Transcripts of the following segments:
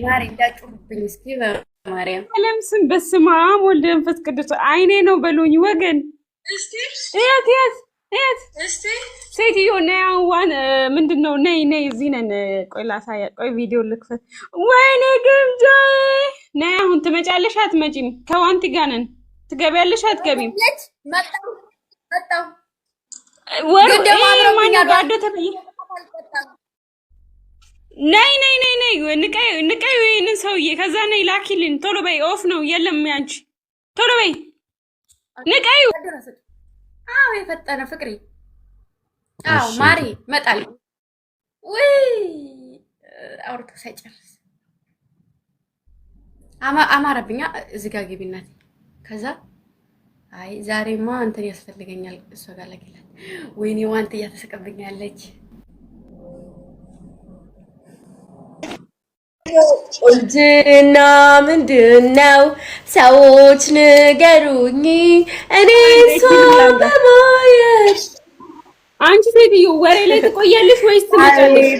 ማሪ እንዳጭሩብኝ እስኪ በማርያም ለምስም በስመ አብ ወልድ መንፈስ ቅዱስ አይኔ ነው በሉኝ ወገን። እስቲ እያት እስቲ ሴትዮ ነይ አዋን ምንድነው? ነይ እዚህ ነን። ቆይ ላሳያ። ቆይ ቪዲዮ ልክፈት። ወይኔ ግምጃ ነይ። አሁን ትመጫለሽ አትመጪም? ከዋንቲ ጋር ነን። ትገቢያለሽ አትገቢም? መጣሁ ወሩ ማን ጋዶ ተበይ ነይ ንቀይ ወይንን ሰውዬ ከዛ ነይ ላኪልን ቶሎ በይ። ኦፍ ነው የለም ያንቺ ቶሎ በይ ንቀይ። አዎ የፈጠነ ፍቅሪ። አዎ ማሪ መጣል ወይ አውርቶ ሳይጨርስ አማረብኛ። እዚህ ጋር ግቢናት። ከዛ አይ ዛሬማ እንትን ያስፈልገኛል እሷ ጋር ላኪላት። ወይኔ ዋንት እያተሰቀብኛለች። ቁንጅና ምንድነው? ሰዎች ንገሩኝ። እኔ ሰው በማየት አንቺ ሴትዮ ወሬ ላይ ትቆያለሽ ወይስ ትመጫለሽ?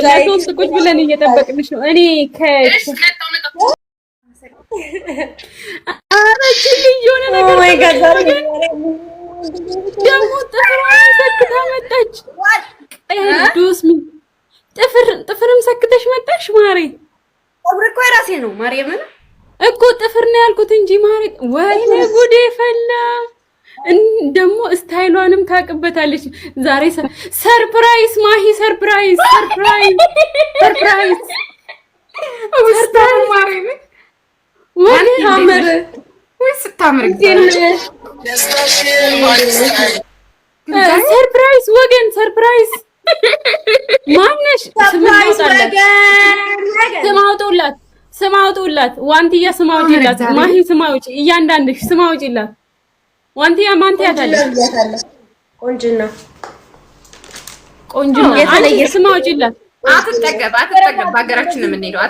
ለሶስት ቁጭ ብለን እየጠበቅንሽ ነው። እኔ የሆነ ነገር ደግሞ ጥፍሯን ሰክታ መጣች። ጥፍርም ሰክተሽ መጣሽ ማሬ። ጥፍር እኮ የራሴ ነው ማርያምን እኮ ጥፍር ነው ያልኩት እንጂ ማሬ። ወይኔ ጉዴ ፈላ። ደግሞ ስታይሏንም ታውቅበታለች ዛሬ። ሰርፕራይዝ ማሂ ሰርፕራይዝ ወይ ታምር ወይ ስታምር ሰርፕራይዝ ወገን ሰርፕራይዝ ማነሽ? ስም አውጡላት ዋንቲያ ስም አውጪላት። ማሂ ስም አውጪ፣ እያንዳንድሽ ስም አውጪላት። ዋንቲያ ማንቲያ ታለች። ቆንጅና አንቺ ስም አውጪላት። አትጠገብ በሀገራችን ነው የምንሄደው።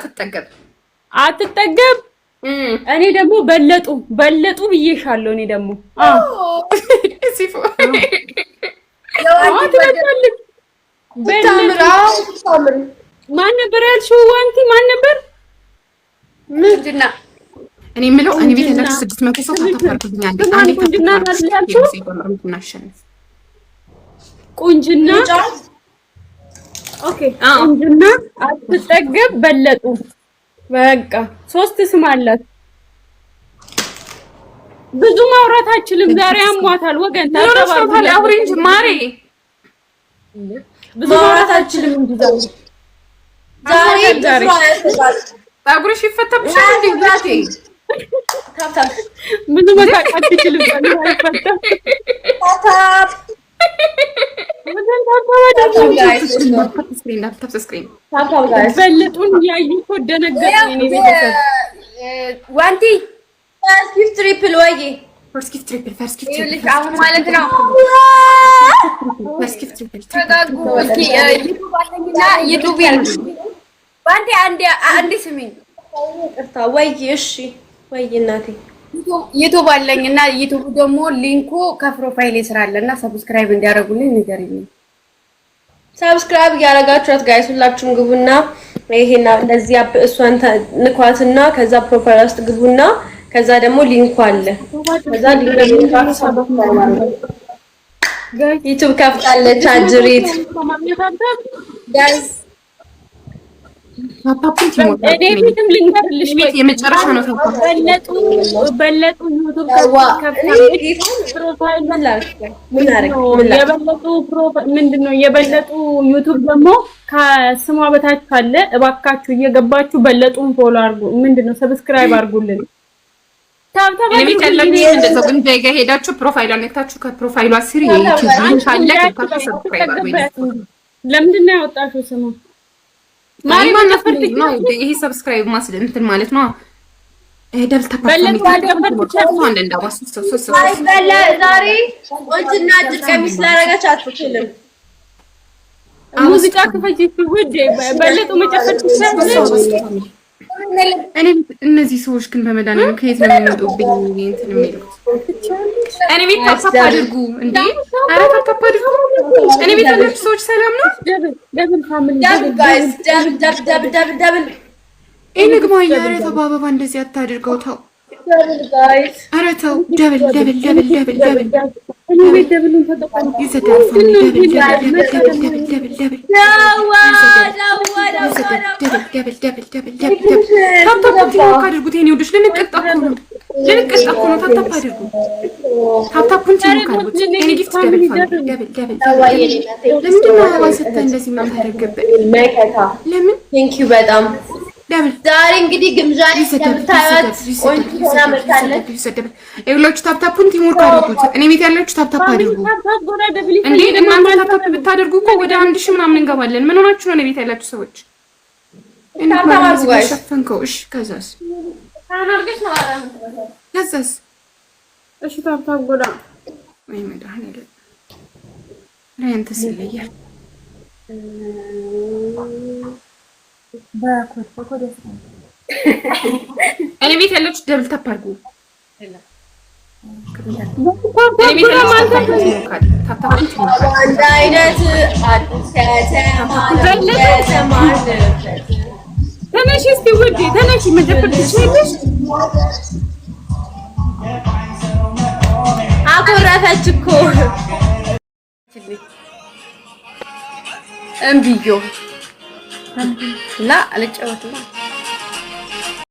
አትጠገብ እኔ ደግሞ በለጡ ብዬሻለሁ። እኔ ደግሞ ሲፎ ማን ነበር ያልሽው? ዋንቲ ማን ነበር? ምንድና እኔ የምለው እኔ ቤት ያላችሁ 600 ሰው ታፈርኩኛል። አንዴ ቁንጅና ኦኬ ቁንጅና አትጠገብ በለጡ። በቃ 3 ስም አላት። ብዙ ማውራት አችልም ዛሬ አሟታል ወገን። ታጠባታል አውሪንጅ ማሪ ብዙ ማውራት አችልም እንጂ ዛሬ ታጉርሽ ይፈተብሻል እንዴ? ብላቴ ብዙ መሳቅ አትችልም ዛሬ ፈታ በለጡን ያዩ እኮ ደነገጡ። እኔ ቤተሰብ ዋንቲ ፈርስት ትሪፕል ወይ ፈርስት ትሪፕል አሁን ማለት ነው። ፈርስት ትሪፕል ዩቲዩብ ዋንቲ አንዴ ስሚኝ ቅርታ ወይ እሺ ወይ እናቴ ዩቲዩብ አለኝና ዩቲዩብ ደግሞ ሊንኩ ከፕሮፋይሌ ስራለና ሰብስክራይብ እንዲያደርጉልኝ ንገሪኝ። ሰብስክራይብ ያደረጋችሁት ጋይስ ሁላችሁም ግቡና ይሄና እንደዚህ እሷን ንኳትና ከዛ ፕሮፋይል ውስጥ ግቡና ከዛ ደግሞ ሊንኩ አለ። ከዛ ዩቲዩብ ከፍታለች አጅሪት ጋይስ እኔ ቤትም ልንገርልሽ የመጨረሻ ነው። በለጡ ዩቲዩብ ፕሮፋይል ምንድነው የበለጡ ዩቲዩብ ደግሞ ከስሟ በታች ካለ እባካችሁ እየገባችሁ በለጡን ፎሎ አድርጉ። ምንድነው ሰብስክራይብ አድርጉልን። እኔ ቤት ያላችሁ እንደዛው ግን ዳይጋ ሄዳችሁ ፕሮፋይሏን ነክታችሁ ከፕሮፋይሏ ስር የዩቲዩብ ሊንክ አለ። ሰብስክራይብ አድርጉ። ለምንድን ነው ያወጣሽው ስሙ? ማሪማ ነፈርት ነው ይሄ ሰብስክራይብ ማስል እንትን ማለት ነው። ደብል ተፓርታሚ ዛሬ ወንድና አጭር ቀሚስ ላደረገች አትችልም። ሙዚቃ ክፈች ውዴ። በለጡ መጨፈር ትችላለች። እኔ እነዚህ ሰዎች ግን በመድኃኒዓለም ከየት ነው የሚመጡብኝ? እንትን የሚሉት እኔ ቤት ታፕ አድርጉ እንዴ! ኧረ ታፕ አድርጉ። እኔ ቤት ያላችሁ ሰዎች ሰላም ነው? ደብል ፋሚሊ ጋይስ ደብል እንግባ። ኧረ ተው በአበባ እንደዚህ አታድርገው ተው። ጋይስ ኧረ ተው ደብል እኔ ቤት ደብሉን ተጠቀሙ። ይዘዳል ፋሚሊ ደብል ታፕ አድርጉት። የኔ ወዶች ልንቀጣ እኮ ነው ታፕ አድርጉ። ታፕታፑን ቲሞክ አድርጉት። የኔ ጊፍት ደብል ፋሚሊ ደብል ለምንድን ነው አበባ ሰጥተህ እንደዚህ የምታደርግበት? ለምን ቴንክ ዩ በጣም ደብል ዛሬ እንግዲህ ግምዣ እንደምታዩት ቆንጆ ሆና መጣለች። ይኸውላችሁ ታፕታፑን ቲሞክ አድርጉት። እኔ ቤት ያላችሁ ታፕታፕ አድርጉ እንዴ! እናንተ ታፕታፕ ብታደርጉ እኮ ወደ 1000 ምናምን እንገባለን። ምን ሆናችሁ ነው? እኔ ቤት ያላችሁ ሰዎች ሸፈንከው። እሺ ከዛስ እሺ ታፕታፕ ጎዳ ወይ መድኃኒዓለም ለእንት ሲለያል እኔ ቤት ያላችሁ ደብል ታፕ አድርጉ። አንድ አይነት አዲስ ከተማ ተነሽ እስቲ ውዴ ተነሽ። መጀመር ትችላለሽ። አኮረፈች እኮ እምቢዮ ላ አልጨወትም